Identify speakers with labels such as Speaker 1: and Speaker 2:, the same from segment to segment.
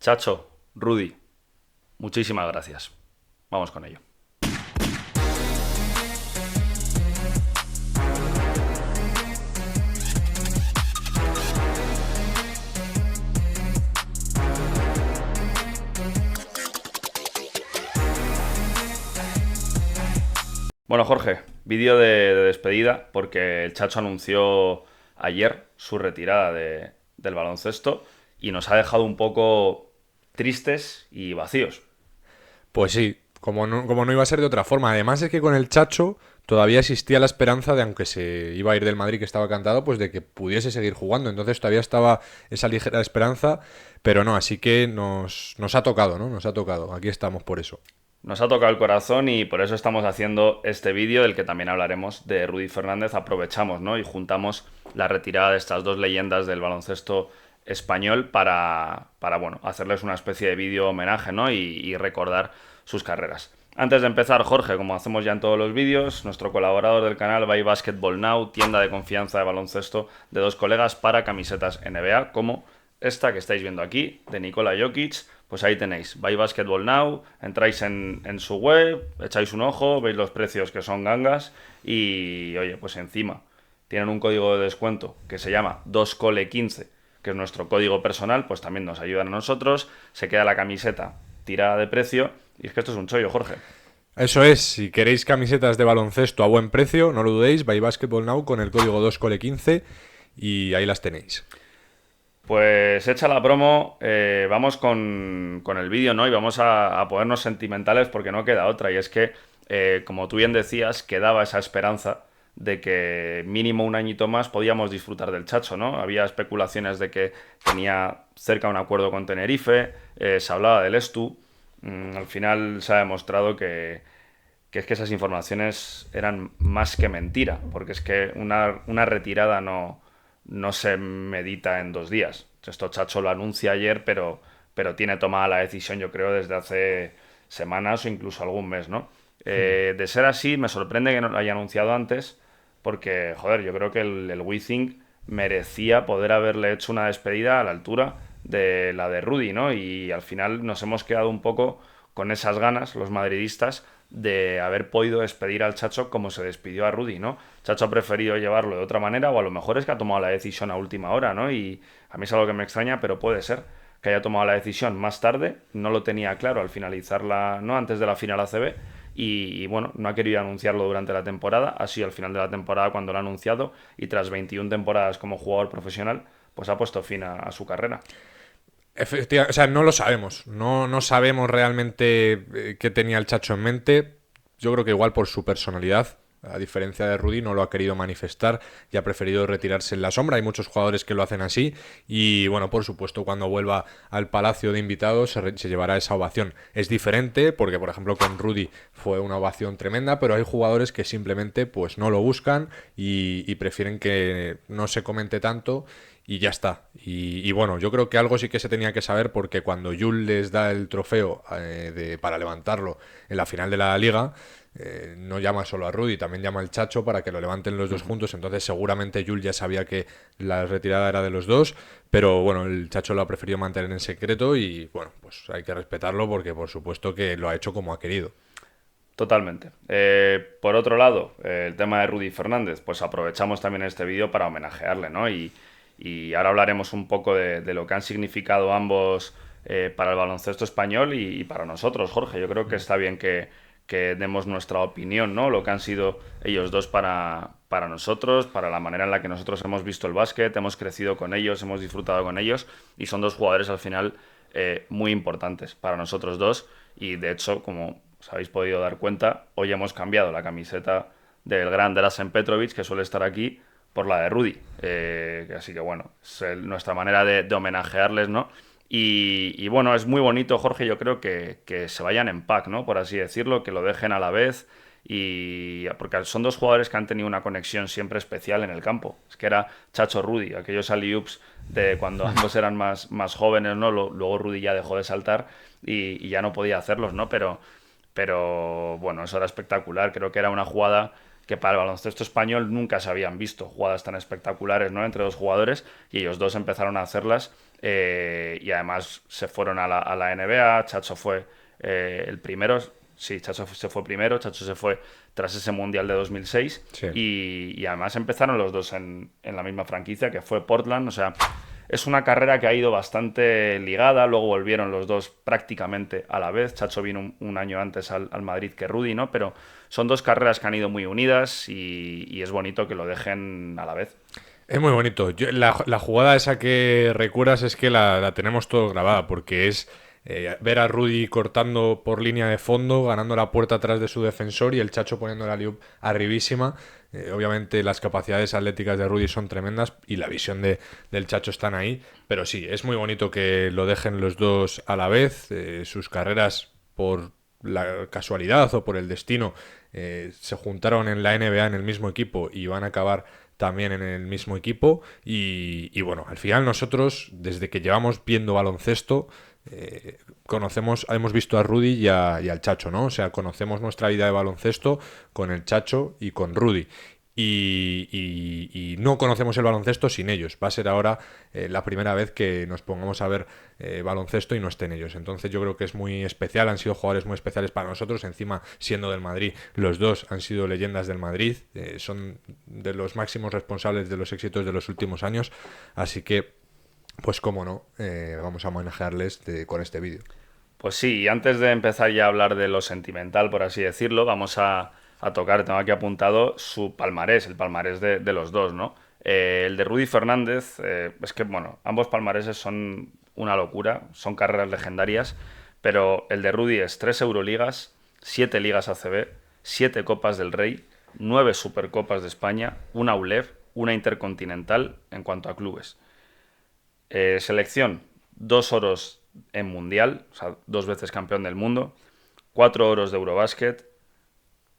Speaker 1: Chacho, Rudy, muchísimas gracias. Vamos con ello. Bueno, Jorge, vídeo de despedida porque el Chacho anunció ayer su retirada del baloncesto y nos ha dejado un poco tristes y vacíos.
Speaker 2: Pues sí, como no iba a ser de otra forma. Además es que con el Chacho todavía existía la esperanza de, aunque se iba a ir del Madrid que estaba cantado, pues de que pudiese seguir jugando. Entonces todavía estaba esa ligera esperanza, pero no, así que nos ha tocado, ¿no? Nos ha tocado. Aquí estamos por eso.
Speaker 1: Nos ha tocado el corazón y por eso estamos haciendo este vídeo del que también hablaremos de Rudy Fernández. Aprovechamos, ¿no? Y juntamos la retirada de estas dos leyendas del baloncesto español para bueno, hacerles una especie de vídeo homenaje, ¿no? Y recordar sus carreras. Antes de empezar, Jorge, como hacemos ya en todos los vídeos, nuestro colaborador del canal By Basketball Now, tienda de confianza de baloncesto de dos colegas para camisetas NBA, como esta que estáis viendo aquí, de Nikola Jokic. Pues ahí tenéis, By Basketball Now, entráis en su web, echáis un ojo, veis los precios que son gangas y, oye, pues encima tienen un código de descuento que se llama 2cole15, que es nuestro código personal, pues también nos ayudan a nosotros, se queda la camiseta tirada de precio y es que esto es un chollo, Jorge.
Speaker 2: Eso es, si queréis camisetas de baloncesto a buen precio, no lo dudéis, By Basketball Now con el código 2cole15 y ahí las tenéis.
Speaker 1: Pues hecha la promo, vamos con el vídeo, ¿no? Y vamos a ponernos sentimentales porque no queda otra. Y es que, como tú bien decías, quedaba esa esperanza de que mínimo un añito más podíamos disfrutar del Chacho, ¿no? Había especulaciones de que tenía cerca un acuerdo con Tenerife, se hablaba del Estu. Al final se ha demostrado que es que esas informaciones eran más que mentira, porque es que una retirada no se medita en 2 días. Esto Chacho lo anuncia ayer, pero tiene tomada la decisión, yo creo, desde hace semanas o incluso algún mes, ¿no? De ser así, me sorprende que no lo haya anunciado antes, porque, joder, yo creo que el WeThink merecía poder haberle hecho una despedida a la altura de la de Rudy, ¿no? Y al final nos hemos quedado un poco con esas ganas, los madridistas, de haber podido despedir al Chacho como se despidió a Rudy, ¿no? Chacho ha preferido llevarlo de otra manera o a lo mejor es que ha tomado la decisión a última hora, ¿no? Y a mí es algo que me extraña, pero puede ser que haya tomado la decisión más tarde, no lo tenía claro al finalizarla, no antes de la final ACB, y bueno, no ha querido anunciarlo durante la temporada, ha sido al final de la temporada cuando lo ha anunciado y tras 21 temporadas como jugador profesional, pues ha puesto fin a su carrera.
Speaker 2: Efectivamente, o sea, no lo sabemos. No sabemos realmente qué tenía el Chacho en mente. Yo creo que igual por su personalidad, a diferencia de Rudy, no lo ha querido manifestar y ha preferido retirarse en la sombra. Hay muchos jugadores que lo hacen así. Y bueno, por supuesto, cuando vuelva al palacio de invitados se llevará esa ovación. Es diferente porque, por ejemplo, con Rudy fue una ovación tremenda, pero hay jugadores que simplemente pues no lo buscan y prefieren que no se comente tanto y ya está. Y bueno, yo creo que algo sí que se tenía que saber porque cuando Jules les da el trofeo para levantarlo en la final de la liga, no llama solo a Rudy, también llama al Chacho para que lo levanten los dos juntos. Entonces seguramente Jules ya sabía que la retirada era de los dos, pero bueno, el Chacho lo ha preferido mantener en secreto y bueno, pues hay que respetarlo porque por supuesto que lo ha hecho como ha querido.
Speaker 1: Totalmente. Por otro lado, el tema de Rudy Fernández, pues aprovechamos también este vídeo para homenajearle, ¿no? Y ahora hablaremos un poco de lo que han significado ambos para el baloncesto español y para nosotros, Jorge. Yo creo que está bien que demos nuestra opinión, ¿no? Lo que han sido ellos dos para nosotros, para la manera en la que nosotros hemos visto el básquet, hemos crecido con ellos, hemos disfrutado con ellos y son dos jugadores al final muy importantes para nosotros dos y de hecho, como os habéis podido dar cuenta, hoy hemos cambiado la camiseta del gran Drazen Petrovic, que suele estar aquí, por la de Rudy. Así que bueno, es nuestra manera de homenajearles, ¿no? Y bueno, es muy bonito, Jorge, yo creo que se vayan en pack, ¿no? Por así decirlo, que lo dejen a la vez. Y porque son dos jugadores que han tenido una conexión siempre especial en el campo. Es que era Chacho Rudy, aquellos alley-oops de cuando ambos eran más jóvenes, ¿no? Luego Rudy ya dejó de saltar y ya no podía hacerlos, ¿no? Pero bueno, eso era espectacular. Creo que era una jugada que para el baloncesto español nunca se habían visto jugadas tan espectaculares, ¿no? Entre dos jugadores y ellos dos empezaron a hacerlas y además se fueron a la NBA. Chacho fue el primero. Sí, Chacho se fue primero. Chacho se fue tras ese Mundial de 2006.
Speaker 2: Sí.
Speaker 1: Y además empezaron los dos en la misma franquicia, que fue Portland. O sea, es una carrera que ha ido bastante ligada. Luego volvieron los dos prácticamente a la vez. Chacho vino un año antes al Madrid que Rudy, ¿no? Pero son dos carreras que han ido muy unidas y es bonito que lo dejen a la vez.
Speaker 2: Es muy bonito. La jugada esa que recuerdas es que la tenemos todo grabada, porque es ver a Rudy cortando por línea de fondo, ganando la puerta atrás de su defensor y el Chacho poniendo la alley-oop arribísima. Obviamente las capacidades atléticas de Rudy son tremendas y la visión del Chacho están ahí, pero sí, es muy bonito que lo dejen los dos a la vez. Sus carreras, por la casualidad o por el destino, se juntaron en la NBA en el mismo equipo y van a acabar también en el mismo equipo y bueno, al final nosotros desde que llevamos viendo baloncesto hemos visto a Rudy y al Chacho, ¿no? O sea, conocemos nuestra vida de baloncesto con el Chacho y con Rudy. Y no conocemos el baloncesto sin ellos. Va a ser ahora la primera vez que nos pongamos a ver baloncesto y no estén ellos. Entonces yo creo que es muy especial. Han sido jugadores muy especiales para nosotros. Encima, siendo del Madrid, los dos han sido leyendas del Madrid. Son de los máximos responsables de los éxitos de los últimos años. Así que, pues cómo no, vamos a manejarles con este vídeo.
Speaker 1: Pues sí, y antes de empezar ya a hablar de lo sentimental, por así decirlo, vamos a tocar, tengo aquí apuntado su palmarés, el palmarés de los dos, ¿no? El de Rudy Fernández, es que, bueno, ambos palmareses son una locura, son carreras legendarias, pero el de Rudy es 3 Euroligas, 7 Ligas ACB, 7 Copas del Rey, 9 Supercopas de España, una ULEB, una Intercontinental en cuanto a clubes. Selección, 2 oros en Mundial, o sea, 2 veces campeón del mundo, 4 oros de Eurobásquet,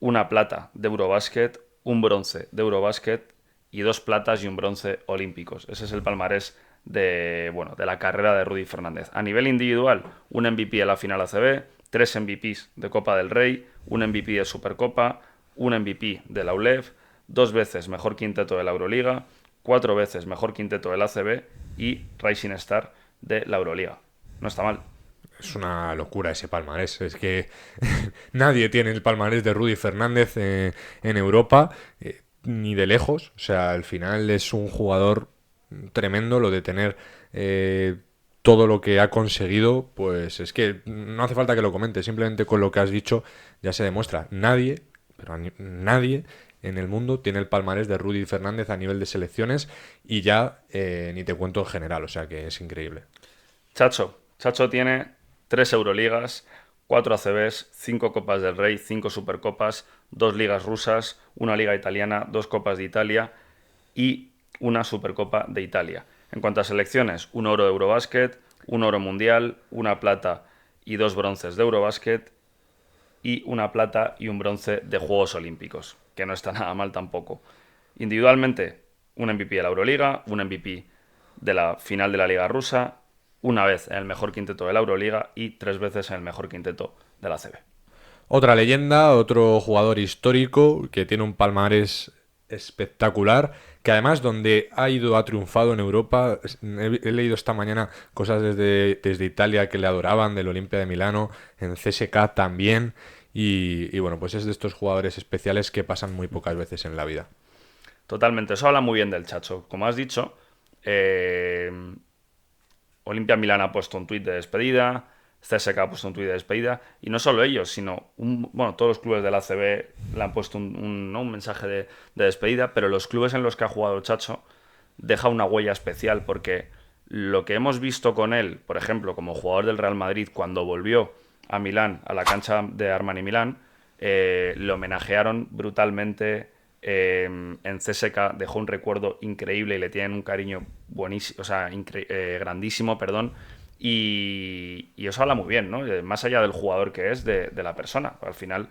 Speaker 1: una plata de Eurobásquet, un bronce de Eurobásquet y 2 platas y un bronce olímpicos. Ese es el palmarés bueno, de la carrera de Rudy Fernández. A nivel individual, un MVP de la final ACB, 3 MVPs de Copa del Rey, un MVP de Supercopa, un MVP de la ULEB, 2 veces mejor quinteto de la Euroliga, 4 veces mejor quinteto del ACB y Rising Star de la Euroliga. No está mal.
Speaker 2: Es una locura ese palmarés. Es que nadie tiene el palmarés de Rudy Fernández en Europa, ni de lejos. O sea, al final es un jugador tremendo lo de tener todo lo que ha conseguido. Pues es que no hace falta que lo comente. Simplemente con lo que has dicho ya se demuestra. Nadie, pero nadie en el mundo tiene el palmarés de Rudy Fernández a nivel de selecciones y ya ni te cuento en general. O sea que es increíble.
Speaker 1: Chacho tiene 3 Euroligas, 4 ACBs, 5 Copas del Rey, 5 Supercopas, 2 ligas rusas, una liga italiana, 2 Copas de Italia y una Supercopa de Italia. En cuanto a selecciones, un oro de Eurobásquet, un oro mundial, una plata y 2 bronces de Eurobásquet y una plata y un bronce de Juegos Olímpicos, que no está nada mal tampoco. Individualmente, un MVP de la Euroliga, un MVP de la final de la Liga Rusa, una vez en el mejor quinteto de la Euroliga y 3 veces en el mejor quinteto de la CB.
Speaker 2: Otra leyenda, otro jugador histórico que tiene un palmarés espectacular, que además donde ha triunfado en Europa, he leído esta mañana cosas desde Italia que le adoraban, del Olimpia de Milano, en CSK también, y bueno, pues es de estos jugadores especiales que pasan muy pocas veces en la vida.
Speaker 1: Totalmente, eso habla muy bien del Chacho. Como has dicho, Olimpia Milán ha puesto un tuit de despedida, CSK ha puesto un tuit de despedida, y no solo ellos, sino bueno, todos los clubes de la ACB le han puesto un mensaje de despedida, pero los clubes en los que ha jugado Chacho deja una huella especial, porque lo que hemos visto con él, por ejemplo, como jugador del Real Madrid, cuando volvió a Milán, a la cancha de Armani Milán, le homenajearon brutalmente. En CSK dejó un recuerdo increíble y le tienen un cariño buenísimo, o sea, grandísimo, perdón. Y eso habla muy bien, ¿no? Más allá del jugador que es, de la persona. Al final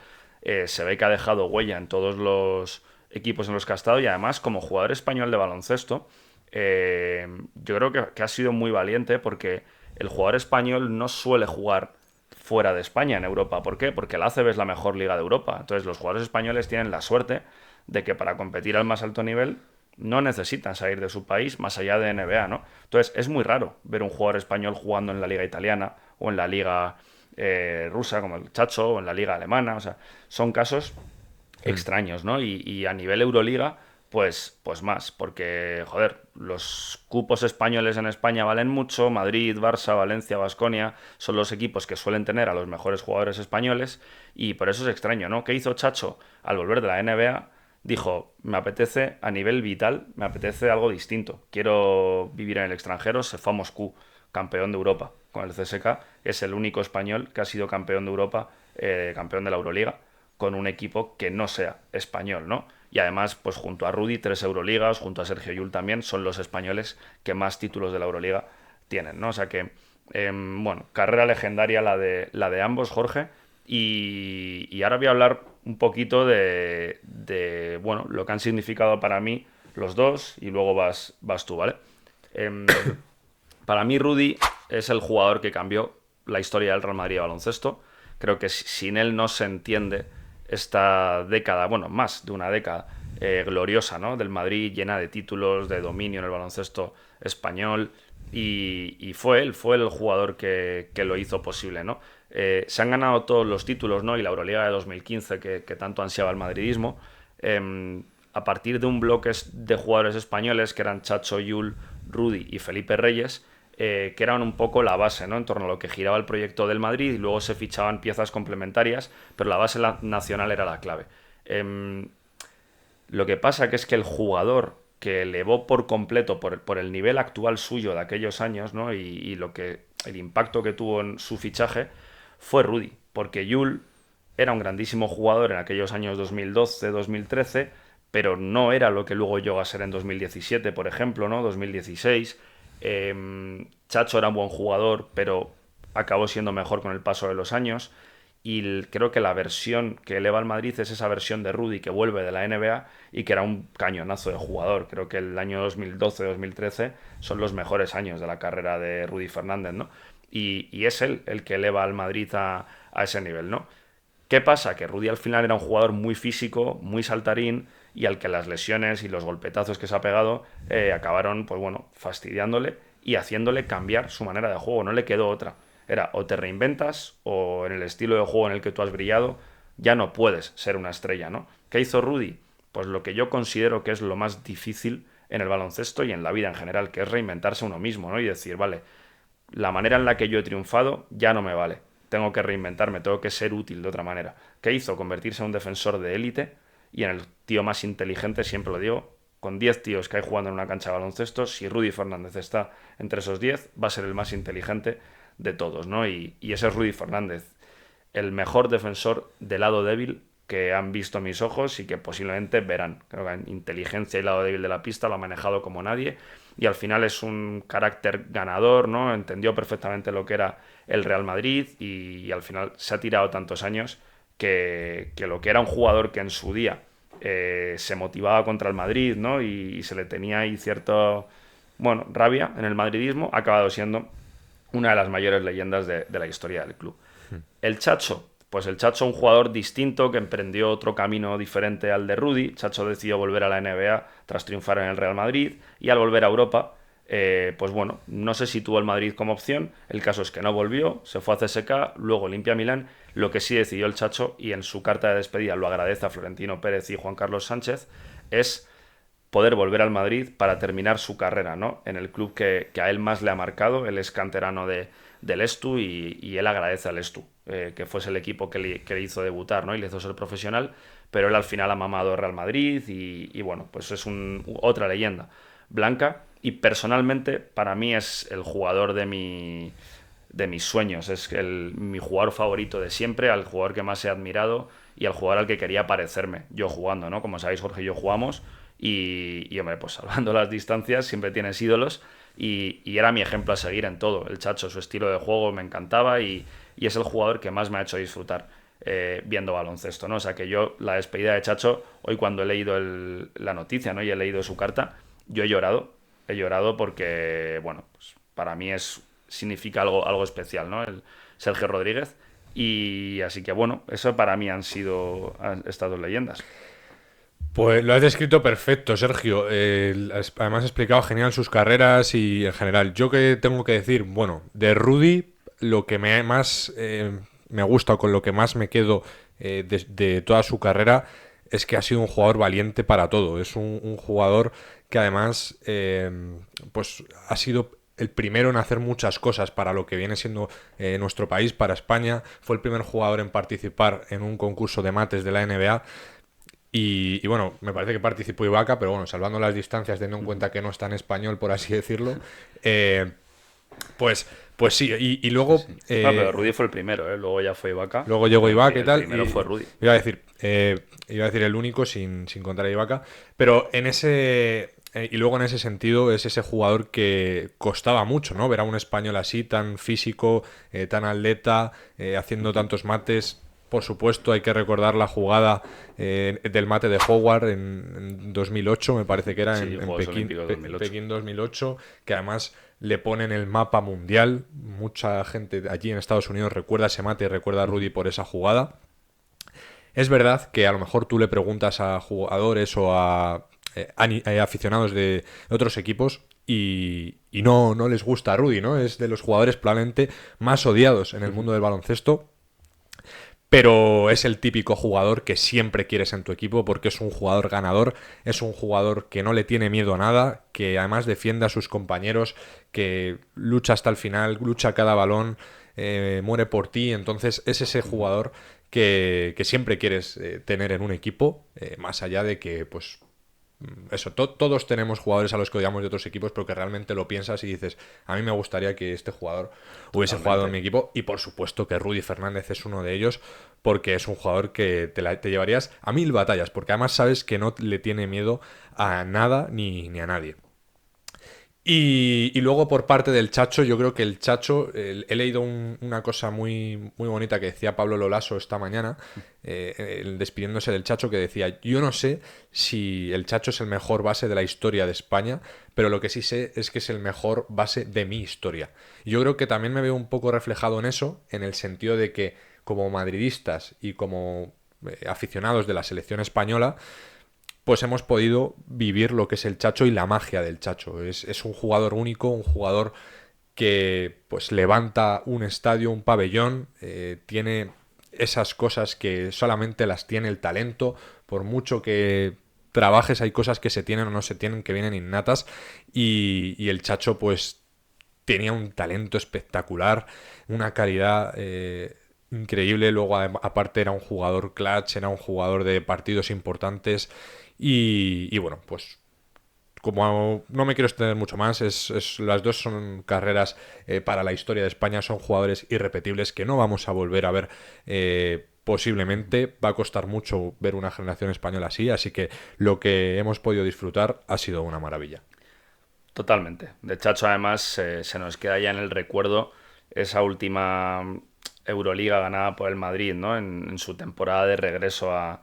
Speaker 1: se ve que ha dejado huella en todos los equipos en los que ha estado y además como jugador español de baloncesto, yo creo que ha sido muy valiente porque el jugador español no suele jugar fuera de España en Europa. ¿Por qué? Porque la ACB es la mejor liga de Europa. Entonces los jugadores españoles tienen la suerte de que para competir al más alto nivel no necesitan salir de su país más allá de NBA, ¿no? Entonces, es muy raro ver un jugador español jugando en la liga italiana o en la liga rusa, como el Chacho, o en la liga alemana. O sea, son casos
Speaker 2: Mm.
Speaker 1: extraños, ¿no? Y a nivel Euroliga, pues más, porque, joder, los cupos españoles en España valen mucho, Madrid, Barça, Valencia, Baskonia son los equipos que suelen tener a los mejores jugadores españoles, y por eso es extraño, ¿no? ¿Qué hizo Chacho al volver de la NBA? Dijo, me apetece a nivel vital, me apetece algo distinto, quiero vivir en el extranjero, se fue a Moscú, campeón de Europa con el CSK, es el único español que ha sido campeón de Europa, campeón de la Euroliga, con un equipo que no sea español, ¿no? Y además, pues junto a Rudy, 3 Euroligas, junto a Sergio Llull también, son los españoles que más títulos de la Euroliga tienen, ¿no? O sea que, bueno, carrera legendaria la de ambos, Jorge. Y ahora voy a hablar un poquito bueno, lo que han significado para mí los dos, y luego vas tú, ¿vale? Em, para mí, Rudy es el jugador que cambió la historia del Real Madrid de baloncesto. Creo que sin él no se entiende esta década, bueno, más de una década gloriosa, ¿no? Del Madrid, llena de títulos, de dominio en el baloncesto español. Y fue el jugador que lo hizo posible, ¿no? Se han ganado todos los títulos, ¿no? Y la Euroliga de 2015 que tanto ansiaba el madridismo. A partir de un bloque de jugadores españoles que eran Chacho, Yul, Rudy y Felipe Reyes, que eran un poco la base, ¿no? En torno a lo que giraba el proyecto del Madrid, y luego se fichaban piezas complementarias, pero la base nacional era la clave. Lo que pasa que es que el jugador que elevó por completo por el nivel actual suyo de aquellos años, ¿no? Y el impacto que tuvo en su fichaje fue Rudy, porque Yul era un grandísimo jugador en aquellos años 2012-2013, pero no era lo que luego llegó a ser en 2017, por ejemplo, ¿no? 2016. Chacho era un buen jugador, pero acabó siendo mejor con el paso de los años. Y creo que la versión que eleva al Madrid es esa versión de Rudy que vuelve de la NBA y que era un cañonazo de jugador. Creo que el año 2012-2013 son los mejores años de la carrera de Rudy Fernández, ¿no? Y es él el que eleva al Madrid a ese nivel, ¿no? ¿Qué pasa? Que Rudy al final era un jugador muy físico, muy saltarín, y al que las lesiones y los golpetazos que se ha pegado acabaron, pues bueno, fastidiándole y haciéndole cambiar su manera de juego. No le quedó otra. Era o te reinventas o en el estilo de juego en el que tú has brillado ya no puedes ser una estrella, ¿no? ¿Qué hizo Rudy? Pues lo que yo considero que es lo más difícil en el baloncesto y en la vida en general, que es reinventarse uno mismo, ¿no? Y decir, vale, la manera en la que yo he triunfado ya no me vale. Tengo que reinventarme, tengo que ser útil de otra manera. ¿Qué hizo? Convertirse en un defensor de élite y en el tío más inteligente, siempre lo digo, con 10 tíos que hay jugando en una cancha de baloncesto, si Rudy Fernández está entre esos 10, va a ser el más inteligente de todos, ¿no? Y ese es Rudy Fernández, el mejor defensor del lado débil que han visto mis ojos y que posiblemente verán. Creo que en inteligencia y lado débil de la pista lo ha manejado como nadie, y al final es un carácter ganador, ¿no? Entendió perfectamente lo que era el Real Madrid, y al final se ha tirado tantos años que lo que era un jugador que en su día se motivaba contra el Madrid, ¿no? Y se le tenía ahí cierto, bueno, rabia en el madridismo, ha acabado siendo una de las mayores leyendas de la historia del club. El Chacho, pues el Chacho, un jugador distinto que emprendió otro camino diferente al de Rudy. Chacho decidió volver a la NBA tras triunfar en el Real Madrid, y al volver a Europa, pues bueno, no se situó el Madrid como opción. El caso es que no volvió, se fue a CSK, luego Olimpia Milán. Lo que sí decidió el Chacho, y en su carta de despedida lo agradece a Florentino Pérez y Juan Carlos Sánchez, es poder volver al Madrid para terminar su carrera, ¿no? En el club que a él más le ha marcado. Él es canterano del Estu, y él agradece al Estu, que fuese el equipo que le hizo debutar, ¿no? Y le hizo ser profesional, pero él al final ha mamado Real Madrid, y bueno, pues es otra leyenda blanca, y personalmente para mí es el jugador de mis sueños, es mi jugador favorito de siempre, al jugador que más he admirado y al jugador al que quería parecerme yo jugando, ¿no? Como sabéis, Jorge y yo jugamos, y hombre, pues salvando las distancias, siempre tienes ídolos, y era mi ejemplo a seguir en todo. El Chacho, su estilo de juego me encantaba, y es el jugador que más me ha hecho disfrutar viendo baloncesto, ¿no? O sea que yo, la despedida de Chacho, hoy cuando he leído la noticia, ¿no? Y he leído su carta, yo he llorado porque, bueno, pues para mí significa algo especial, ¿no? El Sergio Rodríguez. Y así que bueno, eso para mí han sido estas dos leyendas.
Speaker 2: Pues lo has descrito perfecto, Sergio. Además, has explicado genial sus carreras y en general. Yo que tengo que decir, bueno, de Rudy, lo que más me gusta o con lo que más me quedo de toda su carrera es que ha sido un jugador valiente para todo. Es un jugador que además pues ha sido el primero en hacer muchas cosas para lo que viene siendo nuestro país, para España. Fue el primer jugador en participar en un concurso de mates de la NBA. Y bueno, me parece que participó Ibaka, pero bueno, salvando las distancias, teniendo en cuenta que no está en español, por así decirlo, eh, pues, pues sí. Y
Speaker 1: Sí,
Speaker 2: luego,
Speaker 1: sí. Ah, pero Rudy fue el primero, ¿eh? Luego ya fue Ibaka,
Speaker 2: luego llegó
Speaker 1: pero
Speaker 2: Ibaka y
Speaker 1: el
Speaker 2: tal,
Speaker 1: primero
Speaker 2: y
Speaker 1: fue Rudy.
Speaker 2: iba a decir el único sin contar a Ibaka, pero y luego en ese sentido es ese jugador que costaba mucho, ¿no? Ver a un español así, tan físico, tan atleta, haciendo tantos mates. Por supuesto, hay que recordar la jugada del mate de Howard en 2008, me parece que era
Speaker 1: Sí,
Speaker 2: en
Speaker 1: Juegos Olímpicos 2008.
Speaker 2: Pekín 2008, que además le ponen el mapa mundial. Mucha gente allí en Estados Unidos recuerda ese mate y recuerda a Rudy por esa jugada. Es verdad que a lo mejor tú le preguntas a jugadores o a aficionados de otros equipos y no les gusta a Rudy, ¿no? Es de los jugadores probablemente más odiados en el mundo del baloncesto, pero es el típico jugador que siempre quieres en tu equipo porque es un jugador ganador, es un jugador que no le tiene miedo a nada, que además defiende a sus compañeros, que lucha hasta el final, lucha cada balón, muere por ti. Entonces es ese jugador que siempre quieres tener en un equipo, más allá de que pues eso, todos tenemos jugadores a los que odiamos de otros equipos, pero que realmente lo piensas y dices, a mí me gustaría que este jugador hubiese jugado en
Speaker 1: Totalmente.
Speaker 2: mi equipo, y por supuesto que Rudy Fernández es uno de ellos, porque es un jugador que te llevarías a 1000 batallas, porque además sabes que no le tiene miedo a nada ni a nadie. Y luego por parte del Chacho, yo creo que el Chacho, he leído una cosa muy bonita que decía Pablo Lolaso esta mañana, despidiéndose del Chacho, que decía, yo no sé si el Chacho es el mejor base de la historia de España, pero lo que sí sé es que es el mejor base de mi historia. Y yo creo que también me veo un poco reflejado en eso, en el sentido de que como madridistas y como aficionados de la selección española, pues hemos podido vivir lo que es el Chacho y la magia del Chacho. Es un jugador único, un jugador que pues levanta un estadio, un pabellón, tiene esas cosas que solamente las tiene el talento, por mucho que trabajes hay cosas que se tienen o no se tienen, que vienen innatas, y el Chacho pues tenía un talento espectacular, una calidad increíble. Luego, aparte, era un jugador clutch, era un jugador de partidos importantes. Y bueno, pues como no me quiero extender mucho más, las dos son carreras para la historia de España, son jugadores irrepetibles que no vamos a volver a ver. Posiblemente va a costar mucho ver una generación española así que lo que hemos podido disfrutar ha sido una maravilla.
Speaker 1: Totalmente. De Chacho, además, se nos queda ya en el recuerdo esa última Euroliga ganada por el Madrid, ¿no? En su temporada de regreso a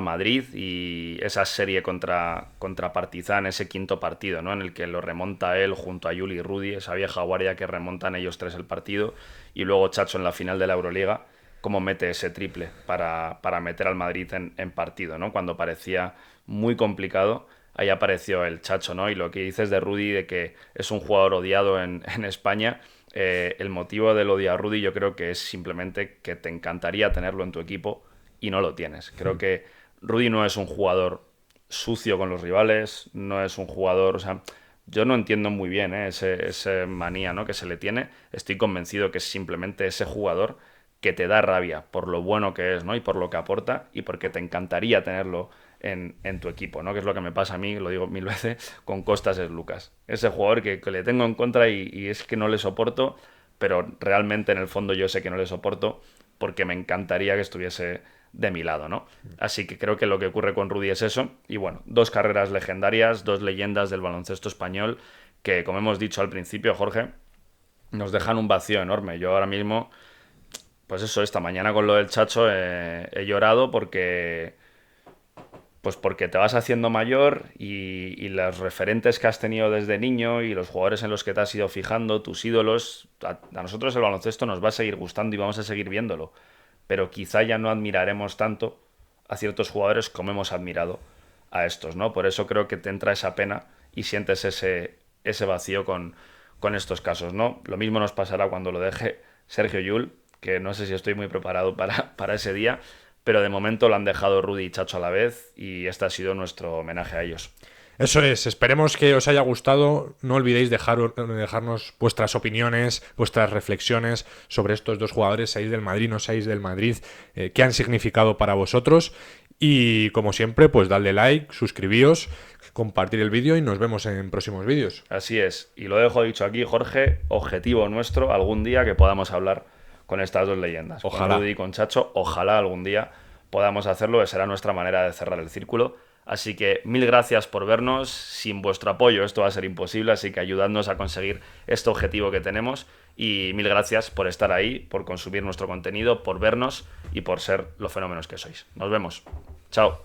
Speaker 1: Madrid y esa serie contra Partizan, ese quinto partido, ¿no? En el que lo remonta él junto a Juli y Rudy, esa vieja guardia que remontan ellos tres el partido, y luego Chacho en la final de la Euroliga, cómo mete ese triple para meter al Madrid en partido, ¿no? Cuando parecía muy complicado, ahí apareció el Chacho, ¿no? Y lo que dices de Rudy, de que es un jugador odiado en España, el motivo del odio a Rudy yo creo que es simplemente que te encantaría tenerlo en tu equipo y no lo tienes. Creo que Rudy no es un jugador sucio con los rivales, no es un jugador, o sea, yo no entiendo muy bien ese manía, ¿no? que se le tiene. Estoy convencido que es simplemente ese jugador que te da rabia por lo bueno que es, ¿no? Y por lo que aporta y porque te encantaría tenerlo en tu equipo, ¿no? Que es lo que me pasa a mí, lo digo 1000 veces, con Costas es Lucas. Ese jugador que le tengo en contra y es que no le soporto, pero realmente en el fondo yo sé que no le soporto porque me encantaría que estuviese de mi lado, ¿no? Así que creo que lo que ocurre con Rudy es eso. Y bueno, dos carreras legendarias, dos leyendas del baloncesto español que, como hemos dicho al principio, Jorge, nos dejan un vacío enorme. Yo ahora mismo, pues eso, esta mañana con lo del Chacho he llorado porque te vas haciendo mayor y los referentes que has tenido desde niño y los jugadores en los que te has ido fijando, tus ídolos, a nosotros el baloncesto nos va a seguir gustando y vamos a seguir viéndolo. Pero quizá ya no admiraremos tanto a ciertos jugadores como hemos admirado a estos, ¿no? Por eso creo que te entra esa pena y sientes ese vacío con estos casos, ¿no? Lo mismo nos pasará cuando lo deje Sergio Llull, que no sé si estoy muy preparado para ese día, pero de momento lo han dejado Rudy y Chacho a la vez y este ha sido nuestro homenaje a ellos.
Speaker 2: Eso es, esperemos que os haya gustado. No olvidéis dejarnos vuestras opiniones, vuestras reflexiones sobre estos dos jugadores, seáis del Madrid, no seáis del Madrid, qué han significado para vosotros. Y como siempre, pues dadle like, suscribíos, compartir el vídeo y nos vemos en próximos vídeos.
Speaker 1: Así es, y lo dejo dicho aquí, Jorge, objetivo nuestro, algún día que podamos hablar con estas dos leyendas,
Speaker 2: Ojalá.
Speaker 1: con Rudy y con Chacho, ojalá algún día podamos hacerlo, que será nuestra manera de cerrar el círculo. Así que mil gracias por vernos, sin vuestro apoyo esto va a ser imposible, así que ayudadnos a conseguir este objetivo que tenemos y mil gracias por estar ahí, por consumir nuestro contenido, por vernos y por ser los fenómenos que sois. Nos vemos. Chao.